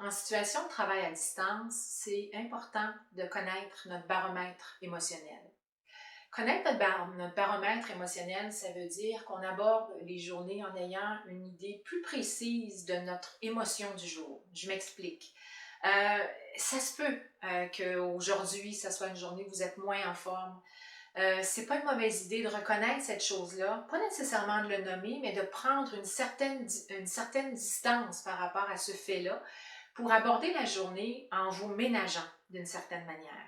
En situation de travail à distance, c'est important de connaître notre baromètre émotionnel. Connaître notre baromètre émotionnel, ça veut dire qu'on aborde les journées en ayant une idée plus précise de notre émotion du jour. Je m'explique. Euh, Ça se peut qu'aujourd'hui, ça soit une journée où vous êtes moins en forme. C'est pas une mauvaise idée de reconnaître cette chose-là, pas nécessairement de le nommer, mais de prendre une certaine distance par rapport à ce fait-là pour aborder la journée en vous ménageant d'une certaine manière.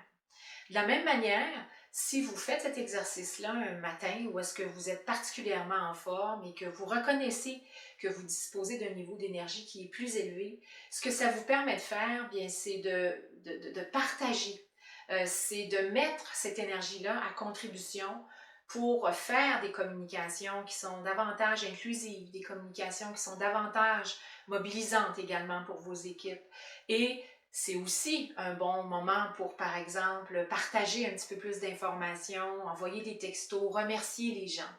De la même manière, si vous faites cet exercice-là un matin où est-ce que vous êtes particulièrement en forme et que vous reconnaissez que vous disposez d'un niveau d'énergie qui est plus élevé, ce que ça vous permet de faire, bien, c'est de partager, c'est de mettre cette énergie-là à contribution pour faire des communications qui sont davantage inclusives, des communications qui sont davantage mobilisantes également pour vos équipes. Et c'est aussi un bon moment pour, par exemple, partager un petit peu plus d'informations, envoyer des textos, remercier les gens.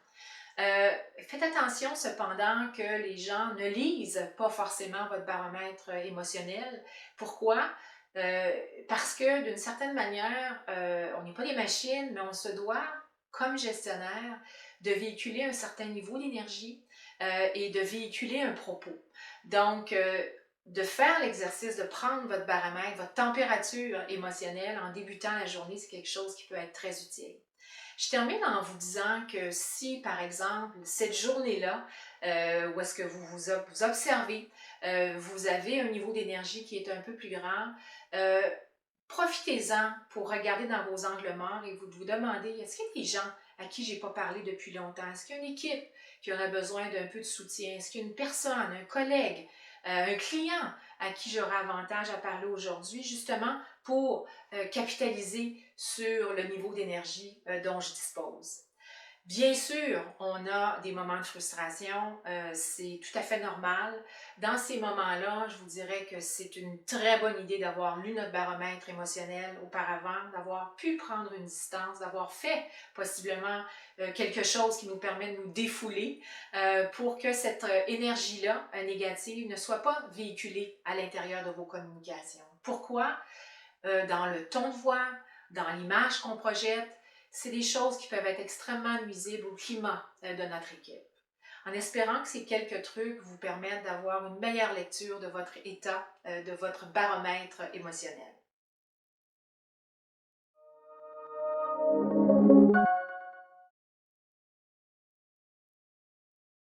Faites attention cependant que les gens ne lisent pas forcément votre baromètre émotionnel. Pourquoi? Parce que d'une certaine manière, on n'est pas des machines, mais on se doit, comme gestionnaire, de véhiculer un certain niveau d'énergie et de véhiculer un propos. Donc, de faire l'exercice de prendre votre baromètre, votre température émotionnelle en débutant la journée, c'est quelque chose qui peut être très utile. Je termine en vous disant que si, par exemple, cette journée-là, où est-ce que vous observez, vous avez un niveau d'énergie qui est un peu plus grand, euh, profitez-en pour regarder dans vos angles morts et vous demander, est-ce qu'il y a des gens à qui j'ai pas parlé depuis longtemps? Est-ce qu'il y a une équipe qui aurait besoin d'un peu de soutien? Est-ce qu'il y a une personne, un collègue, un client à qui j'aurai avantage à parler aujourd'hui, justement pour capitaliser sur le niveau d'énergie dont je dispose? Bien sûr, on a des moments de frustration, c'est tout à fait normal. Dans ces moments-là, je vous dirais que c'est une très bonne idée d'avoir lu notre baromètre émotionnel auparavant, d'avoir pu prendre une distance, d'avoir fait possiblement quelque chose qui nous permet de nous défouler pour que cette énergie-là négative ne soit pas véhiculée à l'intérieur de vos communications. Pourquoi? Dans le ton de voix, dans l'image qu'on projette, c'est des choses qui peuvent être extrêmement nuisibles au climat de notre équipe. En espérant que ces quelques trucs vous permettent d'avoir une meilleure lecture de votre état, de votre baromètre émotionnel.